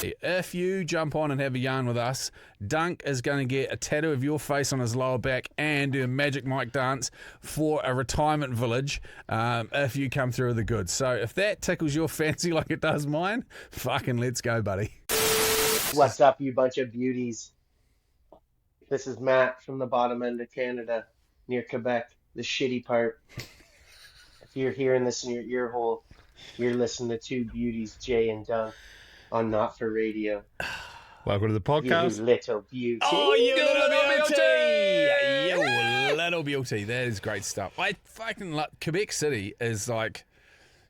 If you jump on and have a yarn with us, Dunc is going to get a tattoo of your face on his lower back and do a Magic Mike dance for a retirement village if you come through with the goods. So if that tickles your fancy like it does mine, fucking let's go, buddy. What's up, you bunch of beauties? This is Matt from the bottom end of Canada, near Quebec, the shitty part. If you're hearing this in your ear hole, you're listening to two beauties, Jay and Dunc, on Not For Radio. Welcome to the podcast. You little beauty. Oh, you little beauty! You little beauty. That is great stuff. I fucking love Quebec City is like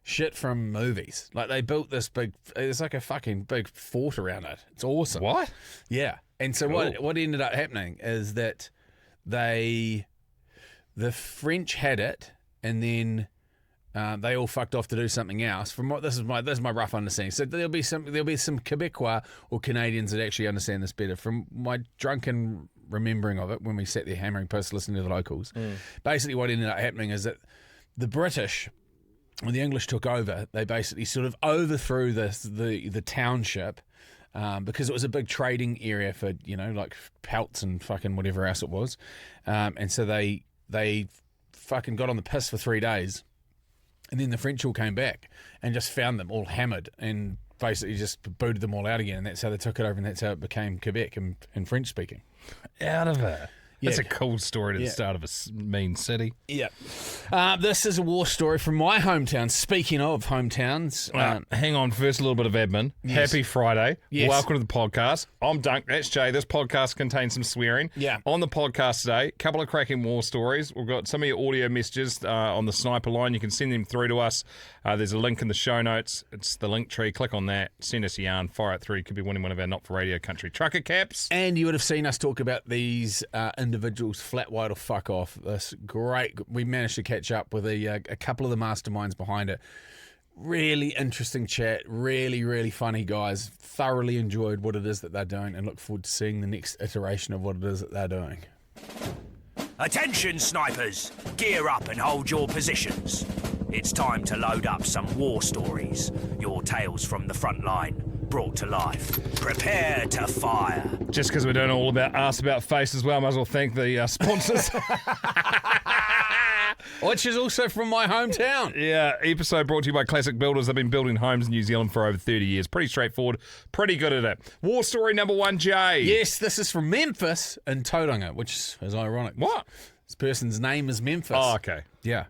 shit from movies. Like they built this big, it's like a fucking big fort around it. It's awesome. What? Yeah. And so Cool. what ended up happening is that the French had it, and then they all fucked off to do something else. From what this is my rough understanding. So there'll be some Quebecois or Canadians that actually understand this better. From my drunken remembering of it when we sat there hammering posts listening to the locals, basically what ended up happening is that the British, when the English took over, they basically sort of overthrew the township. Because it was a big trading area for, like pelts and fucking whatever else it was. And so they fucking got on the piss for 3 days. And then the French all came back and just found them all hammered and basically just booted them all out again. And that's how they took it over, and that's how it became Quebec and French speaking. Out of it. Yeah. That's a cool story to the start of a mean city. Yeah. This is a war story from my hometown. Speaking of hometowns. Hang on, first a little bit of admin. Yes. Happy Friday. Yes. Welcome to the podcast. I'm Dunc, that's Jay. This podcast contains some swearing. Yeah. On the podcast today, a couple of cracking war stories. We've got some of your audio messages on the sniper line. You can send them through to us. There's a link in the show notes. It's the link tree. Click on that. Send us a yarn. Fire it through. You could be winning one of our Not For Radio Country trucker caps. And you would have seen us talk about these individuals, flat white or fuck off. This great. We managed to catch up with a couple of the masterminds behind it. Really interesting chat. Really, really funny guys. Thoroughly enjoyed what it is that they're doing, and look forward to seeing the next iteration of what it is that they're doing. Attention, snipers! Gear up and hold your positions. It's time to load up some war stories. Your tales from the front line, brought to life. Prepare to fire. Just because we don't know all about ask about face as well, I might as well thank the sponsors. Which is also from my hometown. Yeah, episode brought to you by Classic Builders. They've been building homes in New Zealand for over 30 years. Pretty straightforward, pretty good at it. War story number one, Jay. Yes, this is from Memphis in Tauranga, which is ironic. What? This person's name is Memphis. Oh, okay. Yeah.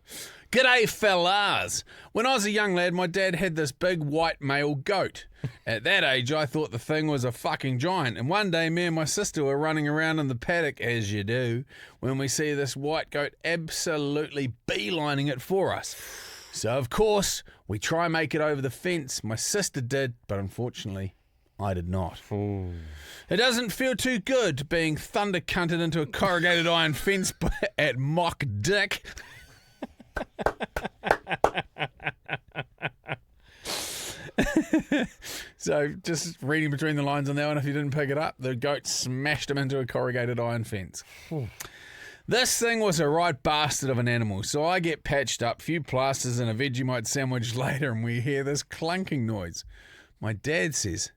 G'day, fellas. When I was a young lad, my dad had this big white male goat. At that age, I thought the thing was a fucking giant. And one day, me and my sister were running around in the paddock, as you do, when we see this white goat absolutely beelining it for us. So, of course, we try and make it over the fence. My sister did, but unfortunately, I did not. Ooh. It doesn't feel too good being thunder cunted into a corrugated iron fence at mock dick. So just reading between the lines on that one, if you didn't pick it up, the goat smashed him into a corrugated iron fence. This thing was a right bastard of an animal, so I get patched up, few plasters and a Vegemite sandwich later, and we hear this clunking noise. My dad says,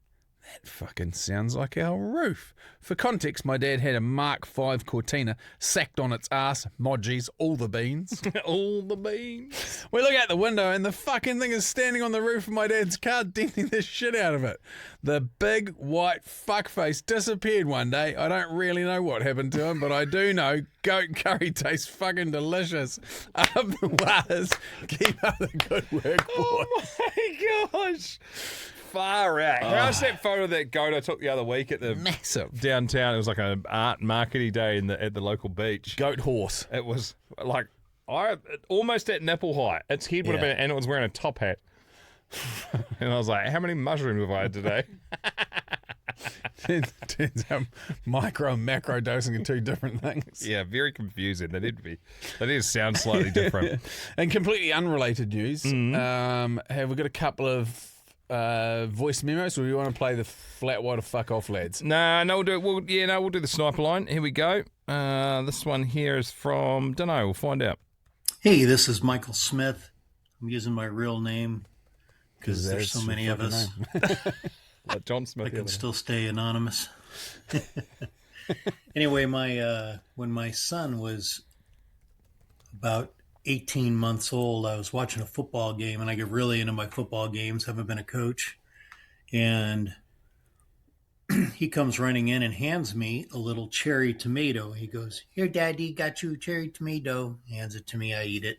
"That fucking sounds like our roof." For context, my dad had a Mark V Cortina sacked on its ass, modgies, all the beans. All the beans. We look out the window and the fucking thing is standing on the roof of my dad's car, denting the shit out of it. The big white fuckface disappeared one day. I don't really know what happened to him, but I do know goat curry tastes fucking delicious. Up the wires. Keep up the good work, boy. Oh my gosh. Far out. How's that photo of that goat I took the other week at the Massive. downtown? It was like an art marketing day at the local beach. Goat horse. It was like almost at nipple height. Its head would have been, and it was wearing a top hat. And I was like, how many mushrooms have I had today? Turns out micro and macro dosing are two different things. Yeah, very confusing. They need to sound slightly different. And completely unrelated news. Have we got a couple of voice memos, or do you want to play the flat white or fuck off, lads? No, we'll do the sniper line. Here we go. This one here is from, don't know, we'll find out. Hey, this is Michael Smith. I'm using my real name because there's so many of us. John Smith. I can still stay anonymous. Anyway, when my son was about 18 months old, I was watching a football game, and I get really into my football games. Haven't been a coach. And he comes running in and hands me a little cherry tomato. He goes, "Here, Daddy, got you a cherry tomato." He hands it to me. I eat it.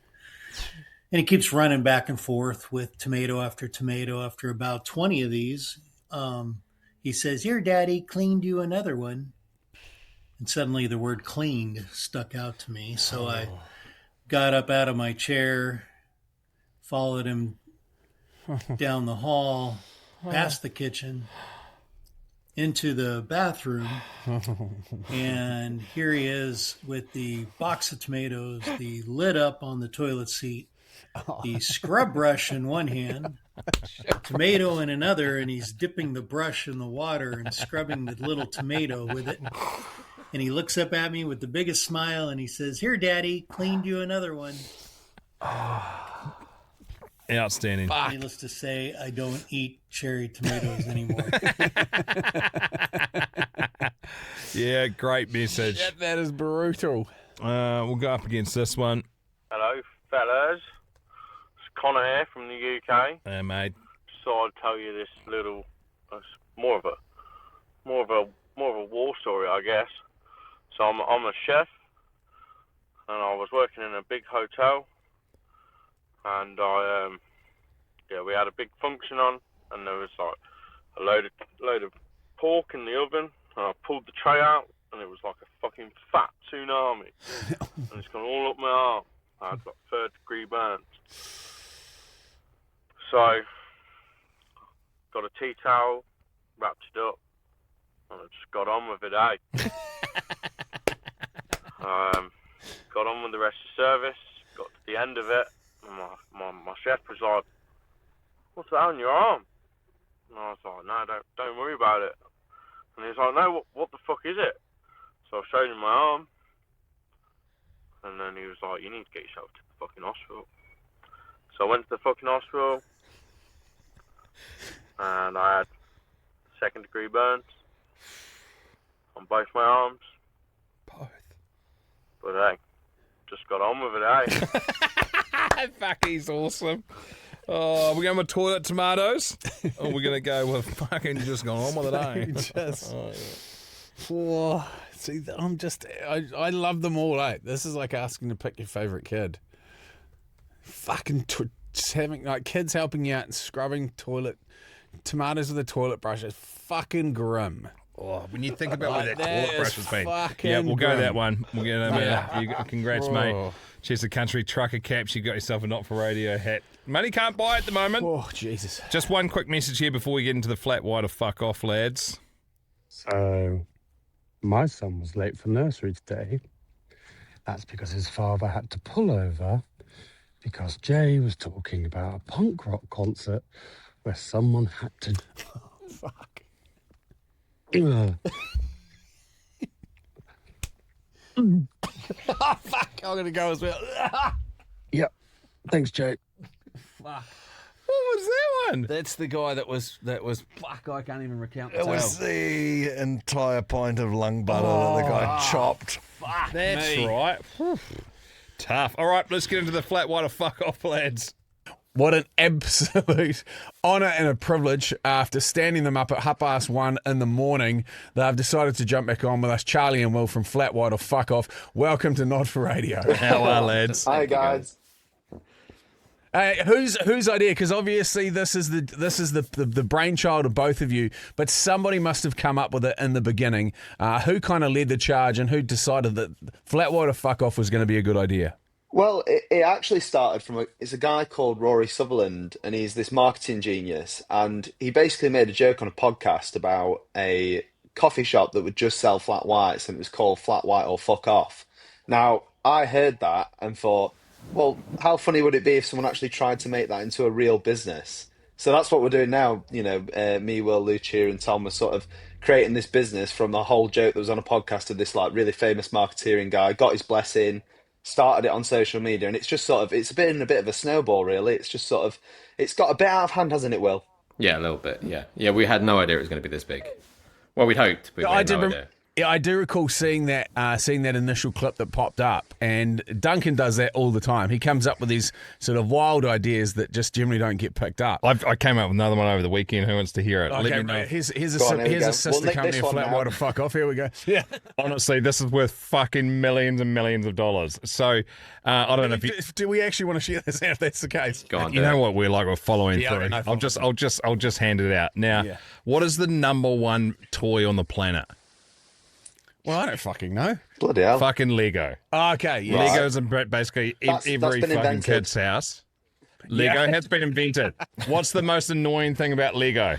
And he keeps running back and forth with tomato after tomato. After about 20 of these, he says, "Here, Daddy, cleaned you another one." And suddenly the word "cleaned" stuck out to me. So I got up out of my chair, followed him down the hall, past the kitchen, into the bathroom, and here he is with the box of tomatoes, the lid up on the toilet seat, the scrub brush in one hand, a tomato in another, and he's dipping the brush in the water and scrubbing the little tomato with it. And he looks up at me with the biggest smile and he says, "Here, Daddy, cleaned you another one." Outstanding. Needless to say, I don't eat cherry tomatoes anymore. Yeah, great message. Shit, that is brutal. We'll go up against this one. Hello, fellas. It's Connor here from the UK. Hey, mate. So I'll tell you this little, more of a war story, I guess. So I'm a chef, and I was working in a big hotel, and we had a big function on, and there was like a load of pork in the oven, and I pulled the tray out, and it was like a fucking fat tsunami, and it's gone all up my arm. I had like 3rd-degree burns. So got a tea towel, wrapped it up, and I just got on with it, got on with the rest of the service, got to the end of it, and my chef was like, "What's that on your arm?" And I was like, "No, don't worry about it." And he was like, "No, what the fuck is it?" So I showed him my arm, and then he was like, "You need to get yourself to the fucking hospital." So I went to the fucking hospital, and I had 2nd-degree burns on both my arms. But hey, just got on with it, Fuck, he's awesome. Oh, we're going with toilet tomatoes? Or we're going to go with fucking just going on with it, See, I love them all, This is like asking to pick your favourite kid. Fucking just having, like, kids helping you out and scrubbing tomatoes with a toilet brush is fucking grim. Oh, when you think about where that toilet brush has been. fucking Yeah, we'll go grim. that one. We'll get them Yeah. Congrats, mate. Cheers to Country Trucker Caps. You got yourself a Not For Radio hat. Money can't buy at the moment. Oh, Jesus. Just one quick message here before we get into the flat white of fuck off, lads. So, my son was late for nursery today. That's because his father had to pull over because Jay was talking about a punk rock concert where someone had to... Fuck. Ugh. Oh, fuck. I'm going to go as well. Yep. Thanks, Jay. Fuck. What was that one? That's the guy that was. Fuck, I can't even recount the It was tale. the entire pint of lung butter that the guy chopped. Fuck That's me. right. Whew. Tough. All right, let's get into the flat white of fuck off, lads. What an absolute honour and a privilege. After standing them up at 1:30 in the morning, they've decided to jump back on with us, Charlie and Will from Flat White or Fuck Off. Welcome to Not For Radio. How are, lads? Hi guys. Hey, whose idea? Because obviously this is the brainchild of both of you, but somebody must have come up with it in the beginning. Who kind of led the charge and who decided that Flat White or Fuck Off was going to be a good idea? Well, it actually started from it's a guy called Rory Sutherland, and he's this marketing genius, and he basically made a joke on a podcast about a coffee shop that would just sell flat whites, and it was called Flat White or Fuck Off. Now, I heard that and thought, well, how funny would it be if someone actually tried to make that into a real business? So that's what we're doing now. You know, me, Will, Lucia, and Tom were sort of creating this business from a whole joke that was on a podcast of this like really famous marketeering guy, got his blessing, started it on social media, and it's just sort of, it's been a bit of a snowball, really. It's just sort of, it's got a bit out of hand, hasn't it, Will? Yeah, a little bit. Yeah. We had no idea it was going to be this big. Well, we'd hoped, but we had no idea. Yeah, I do recall seeing that initial clip that popped up, and Duncan does that all the time. He comes up with these sort of wild ideas that just generally don't get picked up. I came up with another one over the weekend. Who wants to hear it? Okay, Let me know. here's a sister company of Flat White to fuck off. Here we go. Yeah. Honestly, this is worth fucking millions and millions of dollars. So I don't know if do we actually want to share this out if that's the case? Go on, you know what we're like. We're following through. No, I'll just hand it out now. What is the number one toy on the planet? Well, I don't fucking know. Bloody hell. Fucking Lego. Oh, okay, yeah. Lego's in basically every fucking invented. kid's house. Lego has been invented. What's the most annoying thing about Lego?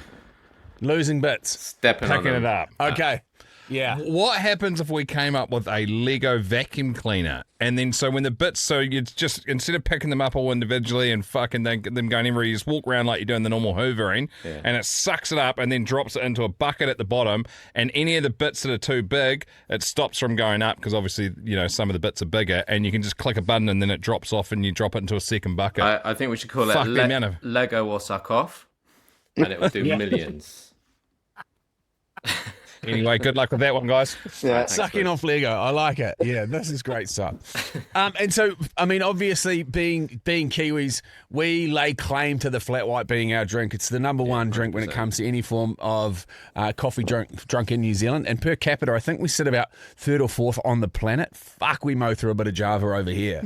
Losing bits. Stepping on Picking them. it up. Okay. Yeah. What happens if we came up with a Lego vacuum cleaner? And then so when the bits, so you just, instead of picking them up all individually and fucking them going everywhere, you just walk around like you're doing the normal hoovering, and it sucks it up and then drops it into a bucket at the bottom, and any of the bits that are too big, it stops from going up because obviously, you know, some of the bits are bigger, and you can just click a button and then it drops off and you drop it into a second bucket. I think we should call it Lego or suck off, and it will do millions. Anyway, good luck with that one, guys. Yeah. Sucking off Lego. I like it. Yeah, this is great stuff. And so, I mean, obviously, being Kiwis, we lay claim to the flat white being our drink. It's the number one drink when it comes to any form of coffee drunk in New Zealand. And per capita, I think we sit about third or fourth on the planet. Fuck, we mow through a bit of Java over here.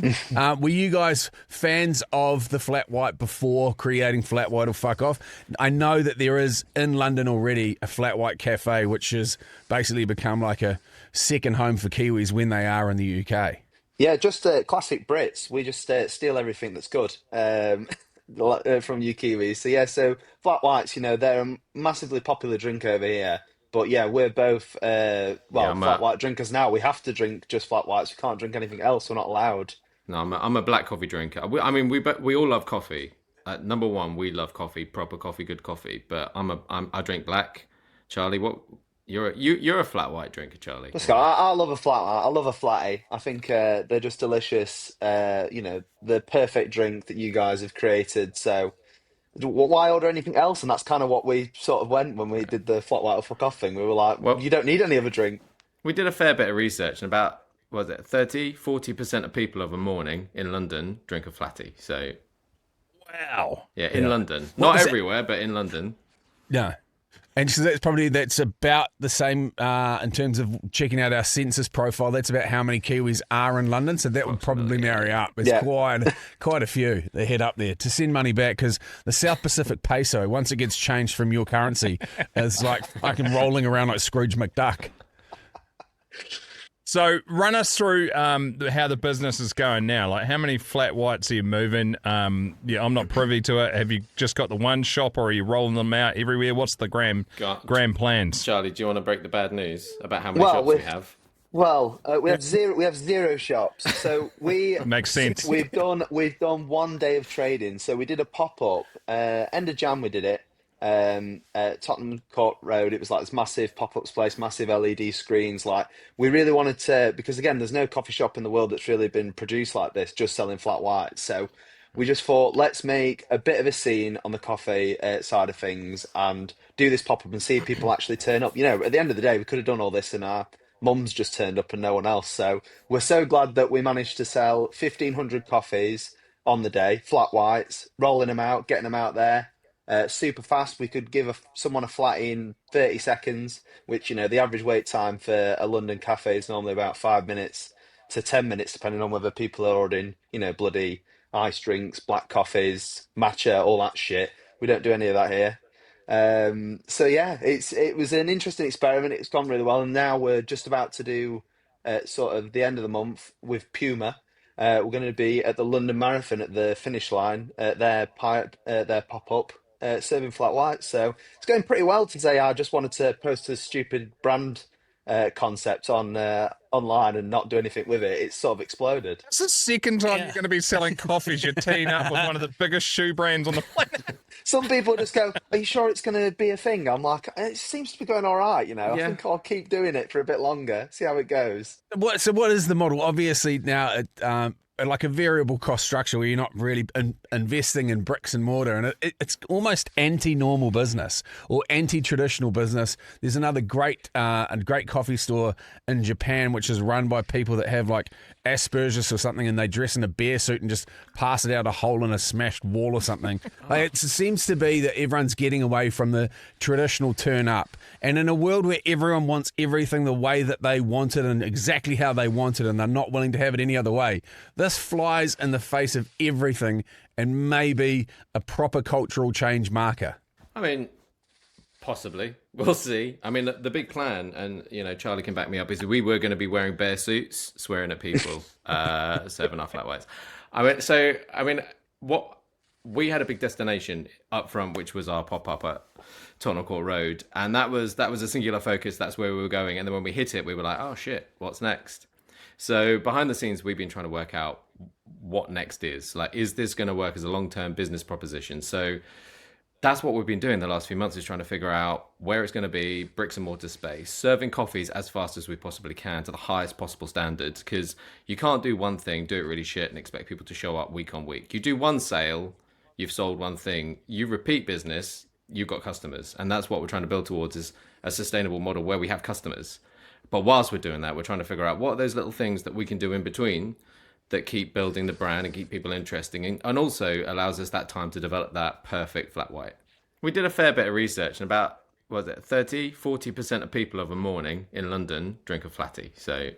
Were you guys fans of the flat white before creating flat white or fuck off? I know that there is in London already a flat white cafe, which is basically become like a second home for Kiwis when they are in the UK. Yeah, just classic Brits. We just steal everything that's good from you Kiwis. So flat whites, you know, they're a massively popular drink over here. But yeah, we're both flat white drinkers now. We have to drink just flat whites. We can't drink anything else. We're not allowed. No, I'm a black coffee drinker. I mean, we all love coffee. Number one, we love coffee, proper coffee, good coffee. But I drink black. Charlie, what? You're a flat white drinker, Charlie. I love a flat white. I love a flatty. I think they're just delicious. You know, the perfect drink that you guys have created. So why order anything else? And that's kind of what we sort of went when we did the flat white or fuck off thing. We were like, well, you don't need any other drink. We did a fair bit of research, and about 40% of people of a morning in London drink a flatty. So wow. Yeah, in London, not everywhere, but in London. No. And so that's about the same in terms of checking out our census profile. That's about how many Kiwis are in London. So that would probably marry up. There's quite a few that head up there to send money back because the South Pacific peso, once it gets changed from your currency, is like fucking rolling around like Scrooge McDuck. So run us through how the business is going now. Like, how many flat whites are you moving? I'm not privy to it. Have you just got the one shop, or are you rolling them out everywhere? What's the grand plans? Charlie, do you want to break the bad news about how many shops we have? Well, we have zero. We have zero shops. So we makes sense. We've done 1 day of trading. So we did a pop up end of Jan. We did it. Tottenham Court Road. It was like this massive pop-up place, massive LED screens. Like, we really wanted to, because again, there's no coffee shop in the world that's really been produced like this, just selling flat whites. So we just thought, let's make a bit of a scene on the coffee side of things and do this pop-up and see if people actually turn up. You know, at the end of the day, we could have done all this and our mums just turned up and no one else. So we're so glad that we managed to sell 1,500 coffees on the day, flat whites, rolling them out, getting them out there. Super fast. We could give someone a flat in 30 seconds, which, you know, the average wait time for a London cafe is normally about 5 minutes to 10 minutes, depending on whether people are ordering, you know, bloody iced drinks, black coffees, matcha, all that shit. We don't do any of that here. So yeah, it was an interesting experiment. It's gone really well, and now we're just about to do sort of the end of the month with Puma. We're going to be at the London Marathon at the finish line at their pop-up. Serving flat whites, so it's going pretty well today. I just wanted to post a stupid brand concept on online and not do anything with it. It's sort of exploded. It's the second time you're going to be selling coffees. You're teeing up with one of the biggest shoe brands on the planet. Some people just go, "Are you sure it's going to be a thing?" I'm like, "It seems to be going all right, you know. I think I'll keep doing it for a bit longer, see how it goes." So what is the model? Obviously now, like a variable cost structure where you're not really investing in bricks and mortar, and it's almost anti-normal business or anti-traditional business. There's another great coffee store in Japan which is run by people that have like Asperger's or something, and they dress in a bear suit and just pass it out a hole in a smashed wall or something. Like, it seems to be that everyone's getting away from the traditional turn up, and in a world where everyone wants everything the way that they want it and exactly how they want it, and they're not willing to have it any other way, this flies in the face of everything and maybe a proper cultural change marker. I mean, possibly. We'll see. I mean, the big plan, and Charlie can back me up, is we were going to be wearing bear suits, swearing at people, serving our flat whites. What we had a big destination up front, which was our pop-up at Tottenham Court Road, and that was a singular focus. That's where we were going. And then when we hit it, we were like, oh shit, what's next? So behind the scenes, we've been trying to work out what next is. Like, is this going to work as a long-term business proposition? So that's what we've been doing the last few months, is trying to figure out where it's going to be, bricks and mortar space, serving coffees as fast as we possibly can to the highest possible standards, because you can't do one thing, do it really shit, and expect people to show up week on week. You do one sale, you've sold one thing. You repeat business, you've got customers. And that's what we're trying to build towards, is a sustainable model where we have customers. But whilst we're doing that, we're trying to figure out what are those little things that we can do in between that keep building the brand and keep people interested, and also allows us that time to develop that perfect flat white. We did a fair bit of research, and about, 40% of people of a morning in London drink a flatty. So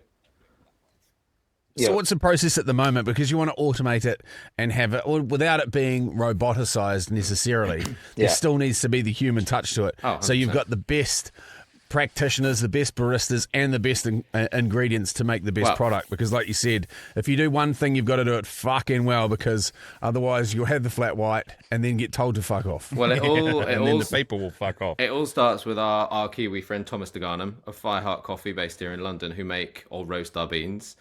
what's the process at the moment? Because you want to automate it and have it, without it being roboticized necessarily, there still needs to be the human touch to it. So you've got the best practitioners, the best baristas, and the best ingredients to make the best product. Because like you said, if you do one thing, you've got to do it fucking well, because otherwise you'll have the flat white and then get told to fuck off. Well, then the people will fuck off. It all starts with our Kiwi friend Thomas de Garnham of Fireheart Coffee, based here in London, who make or roast our beans.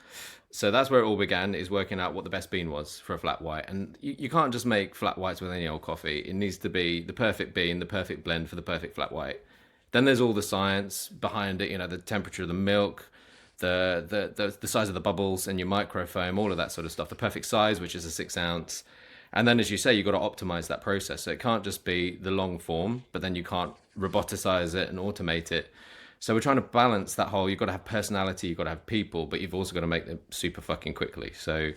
So that's where it all began, is working out what the best bean was for a flat white. And you can't just make flat whites with any old coffee. It needs to be the perfect bean, the perfect blend for the perfect flat white. Then there's all the science behind it, the temperature of the milk, the size of the bubbles and your microfoam, all of that sort of stuff, the perfect size, which is a 6 ounce. And then, as you say, you've got to optimize that process. So it can't just be the long form, but then you can't roboticize it and automate it. So we're trying to balance that whole, you've got to have personality, you've got to have people, but you've also got to make them super fucking quickly. So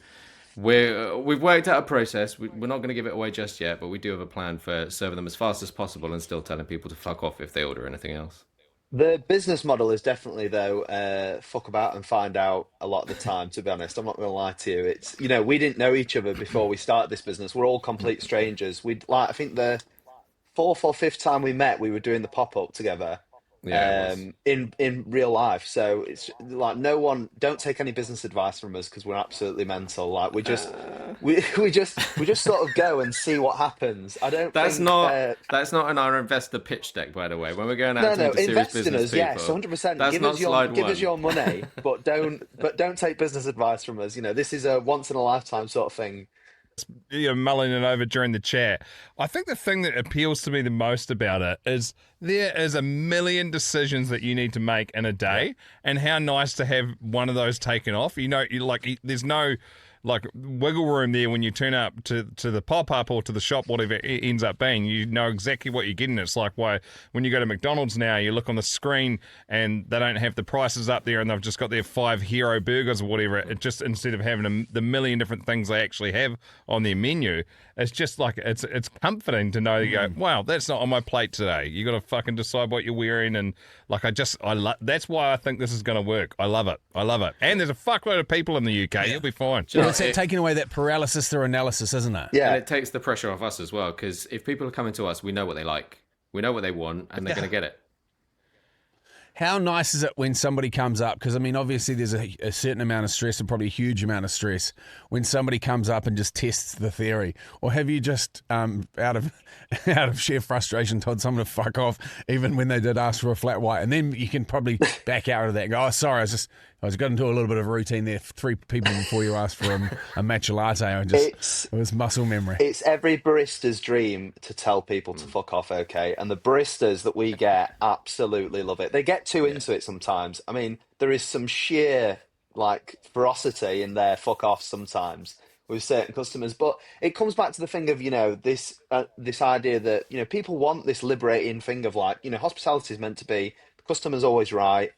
we've worked out a process. We're not going to give it away just yet, but we do have a plan for serving them as fast as possible and still telling people to fuck off if they order anything else. The business model is definitely, though, fuck about and find out a lot of the time, to be honest. I'm not going to lie to you. It's, we didn't know each other before we started this business. We're all complete strangers. I think the fourth or fifth time we met, we were doing the pop-up together. In real life. So it's like, don't take any business advice from us, because we're absolutely mental. Like, we just sort of go and see what happens. That's not in our investor pitch deck, by the way, when we're going out to serious business people. Yes, 100%. Give us your money, but don't take business advice from us. This is a once in a lifetime sort of thing. Mulling it over during the chat. I think the thing that appeals to me the most about it is there is a million decisions that you need to make in a day, and how nice to have one of those taken off. There's no wiggle room there when you turn up to the pop-up or to the shop, whatever it ends up being. You know exactly what you're getting. It's like why when you go to McDonald's now, you look on the screen and they don't have the prices up there, and they've just got their 5 hero burgers or whatever. It just, instead of having the million different things they actually have on their menu, it's just like it's comforting to know you go, wow, that's not on my plate today. You got to fucking decide what you're wearing, and that's why I think this is going to work. I love it. And there's a fuckload of people in the UK. You'll be fine. It's taking away that paralysis through analysis, isn't it? Yeah. And it takes the pressure off us as well, because if people are coming to us, we know what they like, we know what they want, and they're going to get it. How nice is it when somebody comes up? Because, obviously there's a certain amount of stress, and probably a huge amount of stress, when somebody comes up and just tests the theory. Or have you just, out of sheer frustration, told someone to fuck off, even when they did ask for a flat white? And then you can probably back out of that and go, oh, sorry, I was got into a little bit of a routine there. 3 people before you asked for a matcha latte. It was muscle memory. It's every barista's dream to tell people to fuck off, okay? And the baristas that we get absolutely love it. They get too into it sometimes. There is some sheer like ferocity in their fuck off sometimes with certain customers. But it comes back to the thing of, this idea that, people want this liberating thing of like, hospitality is meant to be the customer's always right.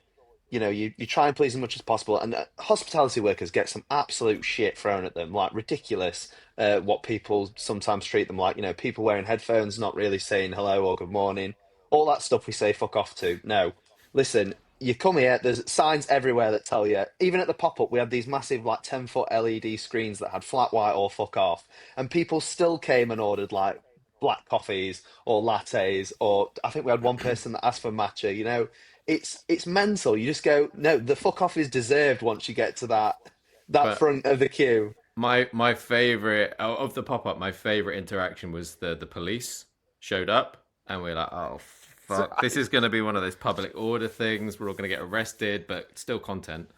You try and please as much as possible. And hospitality workers get some absolute shit thrown at them, like ridiculous, what people sometimes treat them like, people wearing headphones, not really saying hello or good morning, all that stuff we say fuck off to. No, listen, you come here, there's signs everywhere that tell you, even at the pop-up, we had these massive like 10-foot LED screens that had flat white or fuck off. And people still came and ordered like black coffees or lattes, or I think we had one person that asked for matcha, It's mental. You just go, no, the fuck off is deserved once you get to that front of the queue. My favorite of the pop up, my favorite interaction was the police showed up and we're like, oh fuck, this is going to be one of those public order things. We're all going to get arrested, but still content.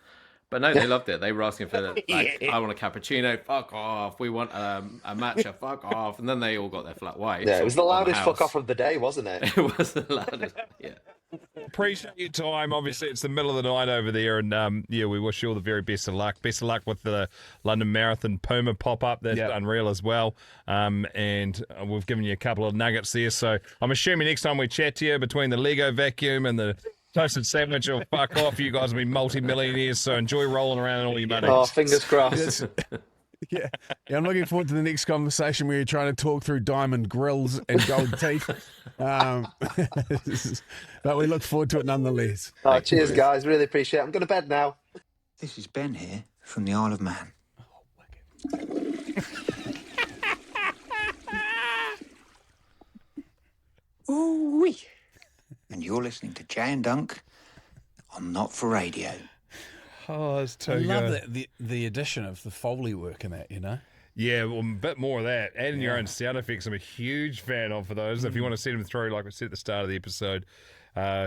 But no, they loved it. They were asking for I want a cappuccino, fuck off. We want a matcha, fuck off. And then they all got their flat white. Yeah, it was the loudest fuck off of the day, wasn't it? It was the loudest. Yeah. Appreciate your time. Obviously, it's the middle of the night over there, and we wish you all the very best of luck. Best of luck with the London Marathon Puma pop-up. That's unreal as well. And we've given you a couple of nuggets there. So I'm assuming next time we chat to you, between the Lego vacuum and the toasted sandwich, or fuck off, you guys will be multi-millionaires. So enjoy rolling around in all your money. Oh, fingers crossed. Yeah, I'm looking forward to the next conversation where you're trying to talk through diamond grills and gold teeth. But we look forward to it nonetheless. Oh, cheers, guys. Really appreciate it. I'm going to bed now. This is Ben here from the Isle of Man. Ooh-wee. And you're listening to Jay and Dunc on Not For Radio. Oh, it's too I good. love the addition of the Foley work in that, Yeah, well, a bit more of that. Adding your own sound effects, I'm a huge fan of for those. If you want to send them through, like we said at the start of the episode,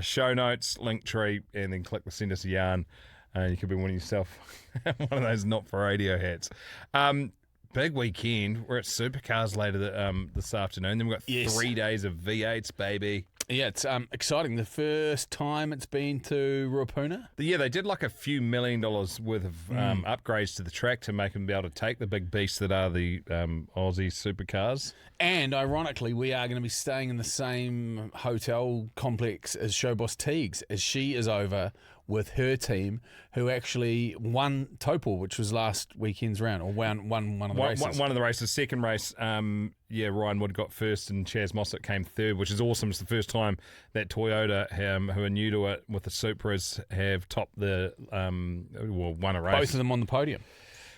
show notes, link tree, and then click the send us a yarn. And you could be winning yourself one of those Not For Radio hats. Big weekend. We're at Supercars later this afternoon. Then we've got 3 days of V8s, baby. Yeah, it's exciting. The first time it's been to Ruapuna. Yeah, they did like a few $1 million worth of upgrades to the track to make them be able to take the big beasts that are the Aussie Supercars. And ironically, we are going to be staying in the same hotel complex as Showboss Teagues, as she is over with her team, who actually won Topol, which was last weekend's round, or won one of the races. One of the races. Second race, Ryan Wood got first and Chaz Mossett came third, which is awesome. It's the first time that Toyota, who are new to it with the Supras, have topped won a race. Both of them on the podium.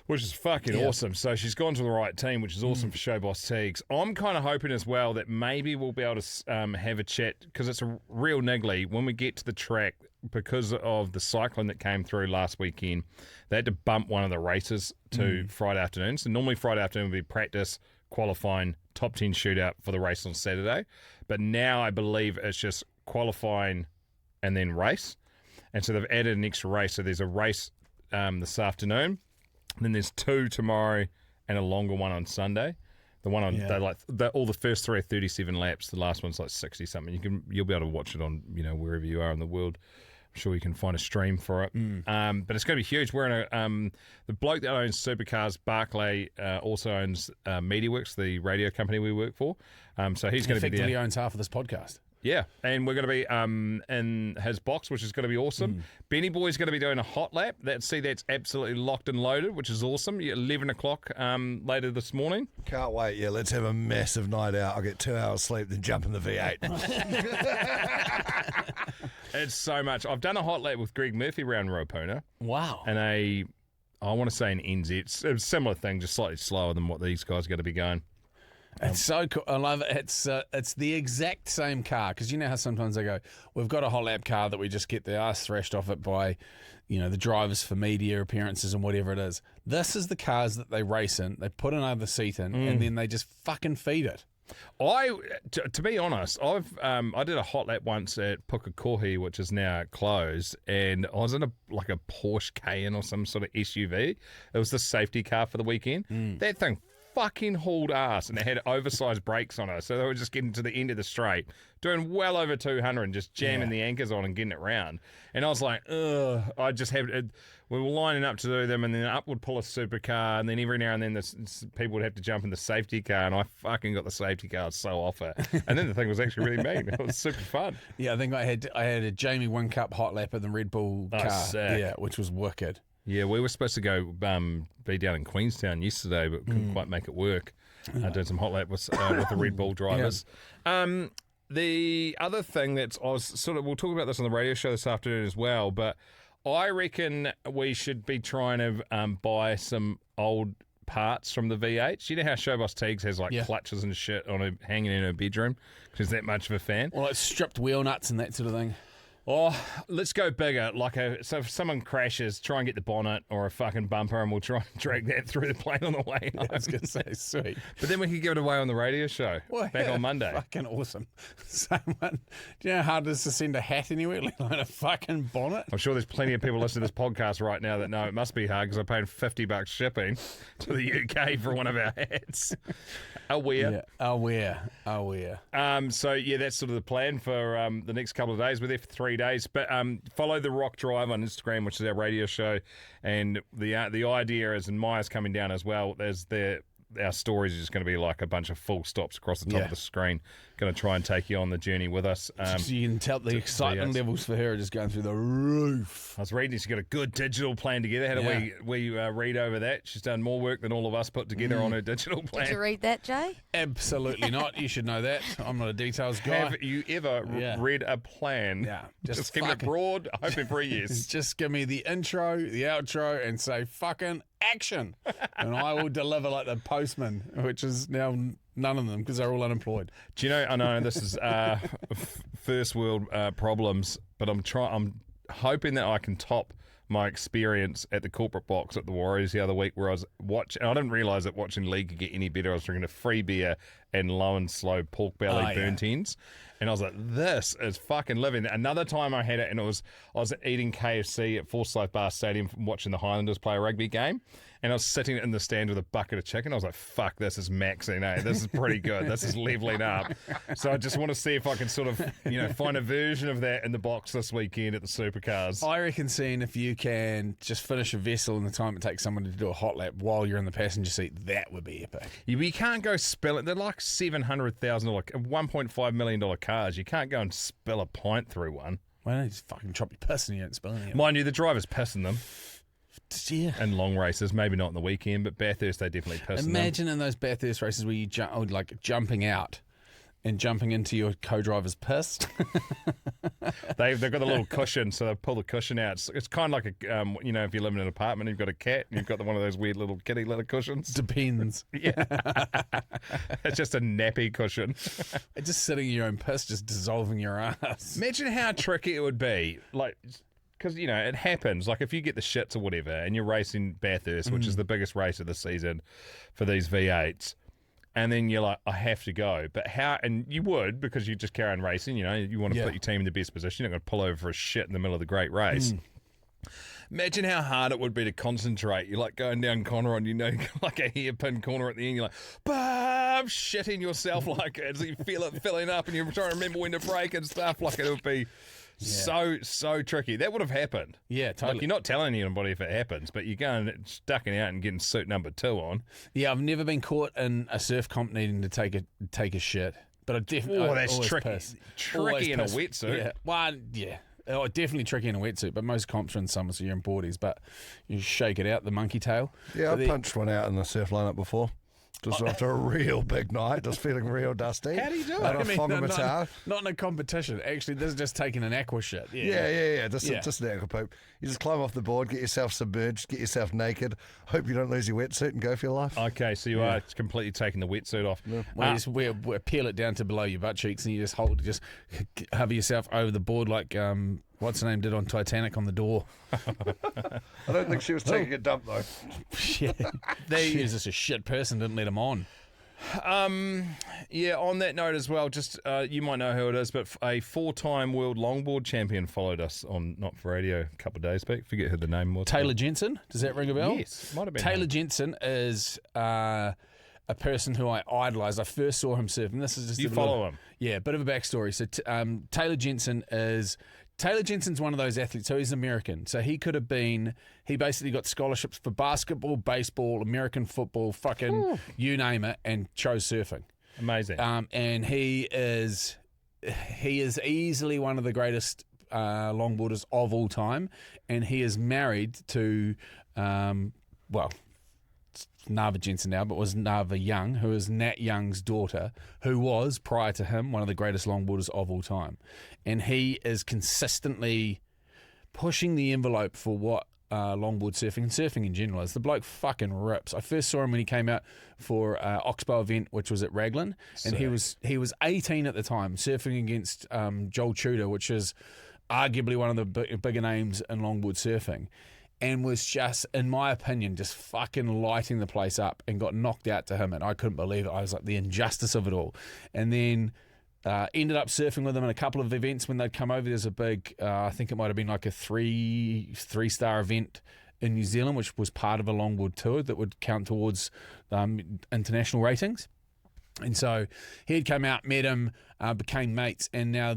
Which is fucking awesome. So she's gone to the right team, which is awesome for Showboss Teagues. I'm kind of hoping as well that maybe we'll be able to have a chat, because it's a real niggly when we get to the track, because of the cyclone that came through last weekend. They had to bump one of the races to Friday afternoon. So normally Friday afternoon would be practice, qualifying, top 10 shootout for the race on Saturday. But now I believe it's just qualifying and then race. And so they've added an extra race. So there's a race this afternoon. And then there's 2 tomorrow and a longer one on Sunday. The one on all the first 3 are 37 laps. The last one's like 60 something. You'll be able to watch it on wherever you are in the world. I'm sure you can find a stream for it. But it's going to be huge. We're in the bloke that owns Supercars, Barclay, also owns MediaWorks, the radio company we work for. So he's going to be there. Effectively owns half of this podcast. Yeah, and we're going to be in his box, which is going to be awesome. Benny Boy's going to be doing a hot lap. That's absolutely locked and loaded, which is awesome. 11 o'clock later this morning. Can't wait. Yeah, let's have a massive night out. I'll get 2 hours sleep, then jump in the V8. It's so much. I've done a hot lap with Greg Murphy around Ruapuna. Wow. And I want to say an NZ. It's a similar thing, just slightly slower than what these guys are going to be going. It's so cool. I love it. It's the exact same car, because you know how sometimes they go, we've got a hot lap car that we just get the ass thrashed off it by, the drivers for media appearances and whatever it is. This is the cars that they race in. They put another seat in, and then they just fucking feed it. To be honest, I did a hot lap once at Pukekohe, which is now closed, and I was in a Porsche Cayenne or some sort of SUV. It was the safety car for the weekend. That thing fucking hauled ass, and it had oversized brakes on it, so they were just getting to the end of the straight, doing well over 200 and just jamming the anchors on and getting it round. And I was like, ugh, I just have it. We were lining up to do them, and then up would pull a supercar, and then every now and then people would have to jump in the safety car, and I fucking got the safety car so off it. And then the thing was actually really mean. It was super fun. Yeah, I think I had a Jamie 1 Cup hot lap of the Red Bull car. Sick. Yeah, which was wicked. Yeah, we were supposed to go be down in Queenstown yesterday, but couldn't quite make it work. Doing some hot lap with the Red Bull drivers. Yeah. The other thing we'll talk about this on the radio show this afternoon as well, but I reckon we should be trying to buy some old parts from the V8s. You know how Showboss Teagues has clutches and shit hanging in her bedroom because she's that much of a fan? Or like stripped wheel nuts and that sort of thing. Oh, let's go bigger. So if someone crashes, try and get the bonnet or a fucking bumper, and we'll try and drag that through the plane on the way home. I was going to say, sweet. But then we could give it away on the radio show on Monday. Fucking awesome. Someone, do you know how hard it is to send a hat anywhere, let alone a fucking bonnet? I'm sure there's plenty of people listening to this podcast right now that know it must be hard because I paid $50 shipping to the UK for one of our hats. Aware. So, that's sort of the plan for the next couple of days. We're there for 3 days, but follow The Rock Drive on Instagram, which is our radio show, and the idea is, and Maya's coming down as well, our stories are just going to be like a bunch of full stops across the top of the screen. Going to try and take you on the journey with us. So you can tell the excitement levels for her are just going through the roof. I was reading she's got a good digital plan together. How do we read over that? She's done more work than all of us put together on her digital plan. Did you read that, Jay? Absolutely not. You should know that. I'm not a details guy. Have you ever read a plan? Yeah. Just keep it broad, open for years. Just give me the intro, the outro, and say fucking action. And I will deliver like the postman, which is now none of them because they're all unemployed. Do you know, I know this is first world problems, but I'm hoping that I can top my experience at the corporate box at the Warriors the other week, where I was watching. I didn't realise that watching league could get any better. I was drinking a free beer and low and slow pork belly burnt ends, and I was like, "This is fucking living." Another time I had it, and I was eating KFC at Forsyth Bar Stadium, watching the Highlanders play a rugby game, and I was sitting in the stand with a bucket of chicken. I was like, "Fuck, this is maxing, eh? This is pretty good. This is leveling up." So I just want to see if I can sort of, find a version of that in the box this weekend at the Supercars. I reckon seeing if you can just finish a vessel in the time it takes someone to do a hot lap while you're in the passenger seat, that would be epic. You can't go spill it. They're like $700,000, $1.5 million cars. You can't go and spill a pint through one. Why don't you just fucking chop your piss and you don't spill anything? Mind you, the driver's pissing them. Yeah. In long races, maybe not in the weekend, but Bathurst, they definitely piss them. Imagine in those Bathurst races where you jumping out and jumping into your co-driver's piss. They've got a little cushion, so they pull the cushion out. It's kind of like if you live in an apartment, you've got a cat, and you've got one of those weird little kitty litter cushions. Depends. Yeah, it's just a nappy cushion. It's just sitting in your own piss, just dissolving your ass. Imagine how tricky it would be, because it happens. Like if you get the shits or whatever, and you're racing Bathurst, which is the biggest race of the season for these V8s. And then you're like, I have to go. But how? And you would, because you just carry on racing. You want to put your team in the best position. You're not going to pull over for a shit in the middle of the great race. Imagine how hard it would be to concentrate. You're like going down Conroe and like a hairpin corner at the end. You're like, bah, shitting yourself like as you feel it filling up and you're trying to remember when to brake and stuff. Like it would be so tricky. That would have happened. Yeah, totally. Like you're not telling anybody if it happens, but you're going ducking out and getting suit number 2 on. Yeah, I've never been caught in a surf comp needing to take a shit, but I definitely. Oh, that's tricky. Tricky in a wetsuit. Yeah, well, yeah. Oh, definitely tricky in a wetsuit, but most comps are in summer, so you're in boardies, but you shake it out, the monkey tail. Yeah, I punched one out in the surf lineup before. Just after a real big night, just feeling real dusty. How do you do it? Not in a competition. Actually, this is just taking an aqua shit. Yeah. Just an aqua poop. You just climb off the board, get yourself submerged, get yourself naked, hope you don't lose your wetsuit and go for your life. Okay, so you are completely taking the wetsuit off. Yeah. Well, we peel it down to below your butt cheeks and you just hover yourself over the board like... what's her name did on Titanic on the door. I don't think she was taking a dump, though. Yeah. She was just a shit person, didn't let him on. Yeah, on that note as well, just you might know who it is, but a 4-time world longboard champion followed us on Not For Radio a couple of days back. Forget who the name was. Taylor Jensen. Does that ring a bell? Yes, might have been. Taylor Jensen is a a person who I idolise. I first saw him surfing. This is just You follow him? Yeah, a bit of a backstory. So Taylor Jensen's one of those athletes. So he's American. So he could have been. He basically got scholarships for basketball, baseball, American football, fucking you name it, and chose surfing. Amazing. And he is easily one of the greatest longboarders of all time, and he is married to it's Nava Jensen now, but was Nava Young, who is Nat Young's daughter, who was, prior to him, one of the greatest longboarders of all time. And he is consistently pushing the envelope for what longboard surfing and surfing in general is. The bloke fucking rips. I first saw him when he came out for Oxbow event, which was at Raglan, and he was 18 at the time, surfing against Joel Tudor, which is arguably one of the bigger names in longboard surfing, and was just, in my opinion, just fucking lighting the place up, and got knocked out to him, and I couldn't believe it. I was like, the injustice of it all. And then ended up surfing with them in a couple of events when they'd come over. There's a big, I think it might have been like a three-star event in New Zealand, which was part of a longboard tour that would count towards international ratings. And so he'd come out, met him, became mates, and now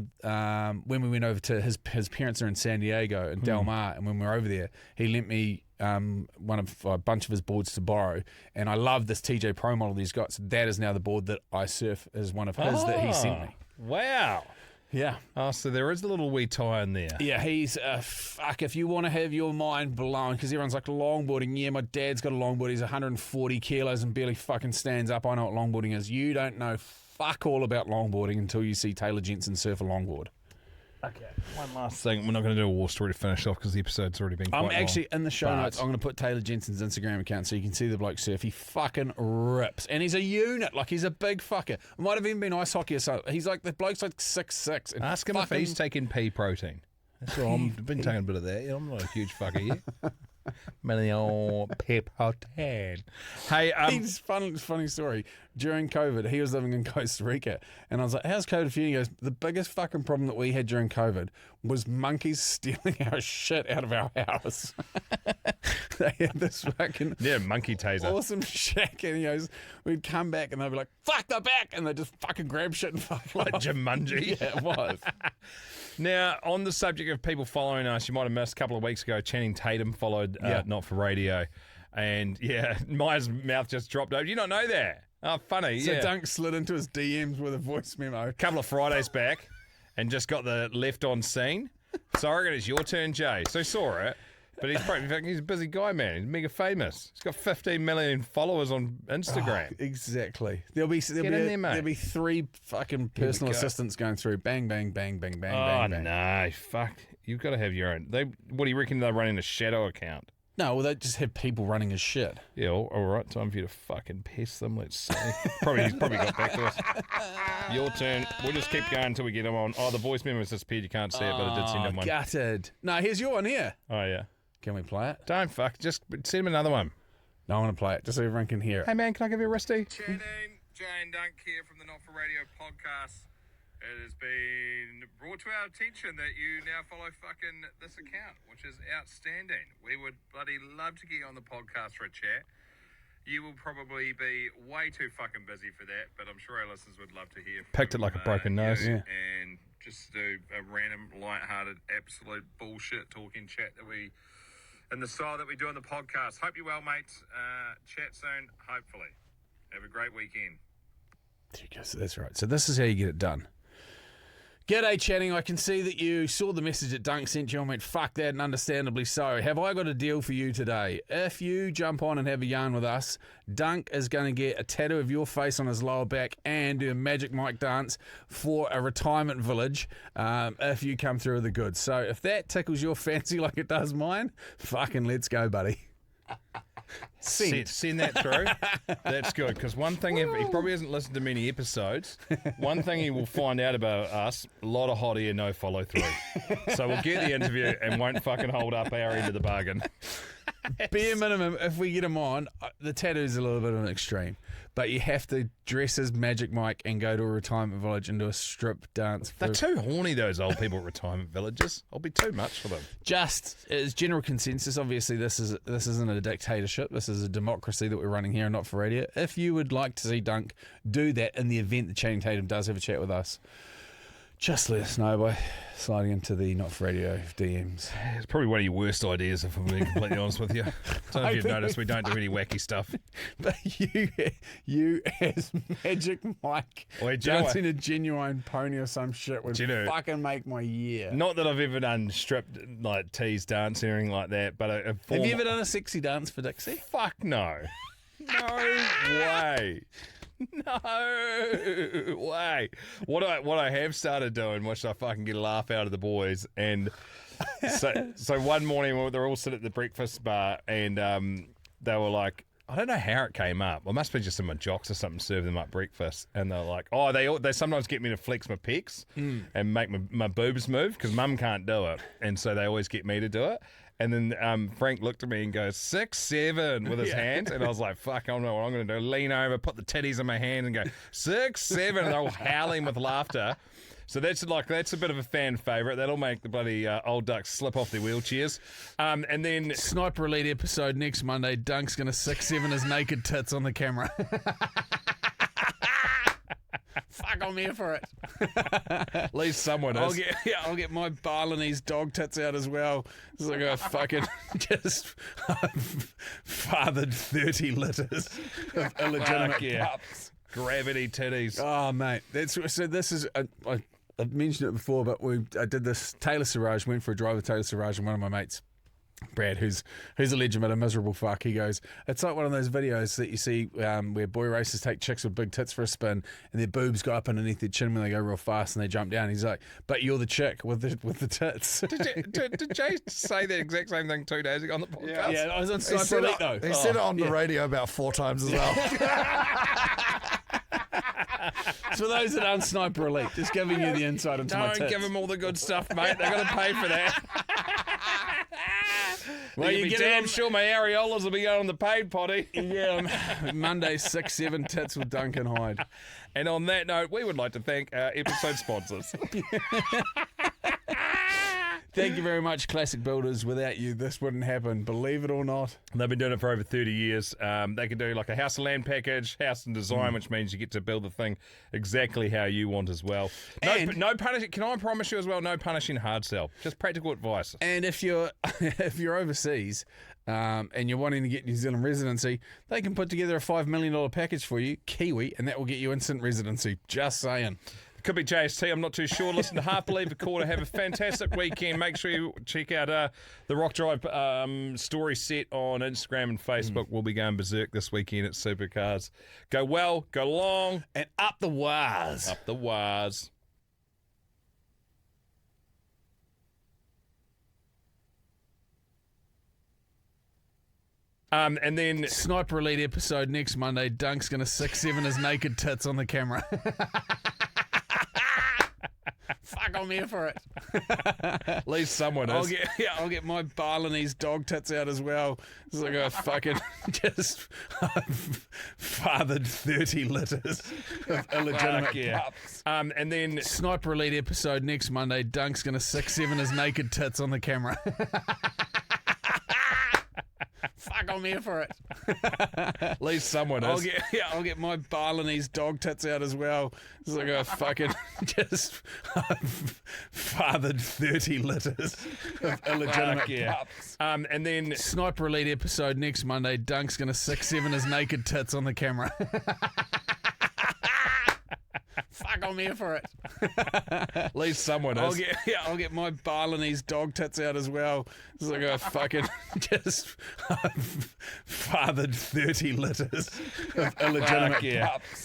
when we went over to his parents are in San Diego in Del Mar, and when we were over there, he lent me a bunch of his boards to borrow, and I love this TJ Pro model he's got. So that is now the board that I surf, is one of his that he sent me. Wow. Yeah. Oh, so there is a little wee tie in there. Yeah, he's fuck. If you want to have your mind blown, because everyone's like, longboarding. Yeah, my dad's got a longboard. He's 140 kilos and barely fucking stands up. I know what longboarding is. You don't know fuck all about longboarding until you see Taylor Jensen surf a longboard. Okay, one last thing. We're not going to do a war story to finish off because the episode's already been quite long. Actually, in the show notes, I'm going to put Taylor Jensen's Instagram account so you can see the bloke surf. He fucking rips. And he's a unit. Like, he's a big fucker. It might have even been ice hockey or something. He's like, the bloke's like 6'6". Ask him if he's taking pea protein. That's all. I've been taking a bit of that. I'm not a huge fucker yet. Many old pea protein. Hey, he's funny story. During COVID, he was living in Costa Rica, and I was like, "How's COVID for you?" He goes, "The biggest fucking problem that we had during COVID was monkeys stealing our shit out of our house." They had this fucking monkey taser, awesome shack, and he goes, "We'd come back, and they'd be like, fuck, they're back," and they just fucking grab shit and fuck like off. Jumanji. Yeah, it was. Now, on the subject of people following us, you might have missed a couple of weeks ago, Channing Tatum followed Not For Radio. And, Maya's mouth just dropped over. Did you not know that? Oh, funny, So Dunc slid into his DMs with a voice memo. A couple of Fridays back and just got the left on scene. So I reckon it's your turn, Jay. So he saw it. But he's a busy guy, man. He's mega famous. He's got 15 million followers on Instagram. Oh, exactly. There'll be 3 fucking personal assistants going through. Bang, bang, bang, bang, bang, bang, bang. No, fuck. You've got to have your own. What do you reckon they're running a shadow account? No, well, they just have people running his shit. Yeah, all right. Time for you to fucking pest them, let's say. He's probably got back to us. Your turn. We'll just keep going until we get him on. Oh, the voice memo's disappeared. You can't see it, but I did send him one. Gutted. No, here's your one here. Oh, yeah. Can we play it? Don't fuck. Just send him another one. No, I want to play it just so everyone can hear it. Hey, man, can I give you a wristy? Jay and Dunc here from the Not For Radio podcast. It has been brought to our attention that you now follow fucking this account, which is outstanding. We would bloody love to get you on the podcast for a chat. You will probably be way too fucking busy for that, but I'm sure our listeners would love to hear from Picked it like a broken nose. you and just do a random, lighthearted, absolute bullshit talking chat that we, in the style that we do on the podcast. Hope you're well, mates. Chat soon, hopefully. Have a great weekend. There you go. So that's right. So this is how you get it done. G'day, Channing. I can see that you saw the message that Dunc sent you and went, fuck that, and understandably so. Have I got a deal for you today? If you jump on and have a yarn with us, Dunc is going to get a tattoo of your face on his lower back and do a Magic Mike dance for a retirement village if you come through with the goods. So if that tickles your fancy like it does mine, fucking let's go, buddy. Send that through. That's good, because one thing, he probably hasn't listened to many episodes. One thing he will find out about us, a lot of hot air, no follow through. So we'll get the interview and won't fucking hold up our end of the bargain. bare minimum, if we get them on, the tattoo's a little bit of an extreme. But you have to dress as Magic Mike and go to a retirement village and do a strip dance. They're too horny, those old people at retirement villages. I'll be too much for them. Just as general consensus, obviously this isn't a dictatorship. This is a democracy that we're running here and Not For Radio. If you would like to see Dunc do that in the event that Channing Tatum does have a chat with us, just let us know by sliding into the Not For Radio DMs. It's probably one of your worst ideas, if I'm being completely honest with you. I don't know if you've noticed, we don't do any wacky stuff. But you as Magic Mike dancing a genuine pony or some shit would fucking make my year. Not that I've ever done stripped like tease dancing or anything like that, but have you ever done a sexy dance for Dixie? Fuck no. No way. No way. What I have started doing, which I fucking get a laugh out of the boys, and so one morning they're all sitting at the breakfast bar, and they were like, I don't know how it came up. It must be just in my jocks or something, serve them up breakfast, and they're like, oh, they sometimes get me to flex my pecs and make my boobs move because Mum can't do it, and so they always get me to do it. And then Frank looked at me and goes, 6'7" with his hands. And I was like, fuck, I don't know what I'm going to do. Lean over, put the titties in my hand and go, 6'7". And they're all howling with laughter. So that's a bit of a fan favourite. That'll make the bloody old ducks slip off their wheelchairs. And then... Sniper Elite episode next Monday. Dunk's going to 6'7" his naked tits on the camera. Fuck, I'm here for it. At least someone is. I'll get my Balinese dog tits out as well. It's like I fucking just fathered 30 litres of illegitimate pups. Gravity titties. Oh, mate. So this is... I've mentioned it before, but I did this Taylor Siraj, went for a drive with Taylor Siraj, and one of my mates, Brad, who's a legend but a miserable fuck, he goes, it's like one of those videos that you see where boy racers take chicks with big tits for a spin and their boobs go up underneath their chin when they go real fast and they jump down. He's like, but you're the chick with the tits. Did Jay say the exact same thing 2 days ago on the podcast? Yeah, I was on Sniper Elite though. He said it on the radio about 4 times as well. So for those that aren't Sniper Elite, just giving you the insight into my tits. Don't give them all the good stuff, mate. They're going to pay for that. Well, you get damn sure my areolas will be going on the paid potty. Yeah, Monday 6-7 tits with Dunc and Hyde. And on that note, we would like to thank our episode sponsors. Thank you very much, Classic Builders. Without you, this wouldn't happen, believe it or not. They've been doing it for over 30 years. They can do like a house and land package, house and design, which means you get to build the thing exactly how you want as well. No punishing. Can I promise you as well, no punishing hard sell. Just practical advice. And if you're overseas and you're wanting to get New Zealand residency, they can put together a $5 million package for you, Kiwi, and that will get you instant residency. Just saying. Could be JST, I'm not too sure. Listen to Half Believe the Quarter. Have a fantastic weekend. Make sure you check out the Rock Drive story set on Instagram and Facebook. We'll be going berserk this weekend at Supercars. Go well, go long, and up the wires. Up the wires. And then Sniper Elite episode next Monday. Dunk's going to 6-7 his naked tits on the camera. Fuck, I'm here for it. At least someone is. I'll get my Balinese dog tits out as well. It's like I fucking just fathered 30 litres of illegitimate pups. And then Sniper Elite episode next Monday. Dunk's going to 6-7 his naked tits on the camera. Fuck, I'm here for it. At least someone is. I'll get my Balinese dog tits out as well. It's like I fucking just fathered 30 litres of illegitimate pups. And then Sniper Elite episode next Monday. Dunk's going to 6-7 his naked tits on the camera. Fuck, I'm here for it. At least someone is. I'll get my Balinese dog tits out as well. It's like I fucking just fathered 30 litres of illegitimate pups.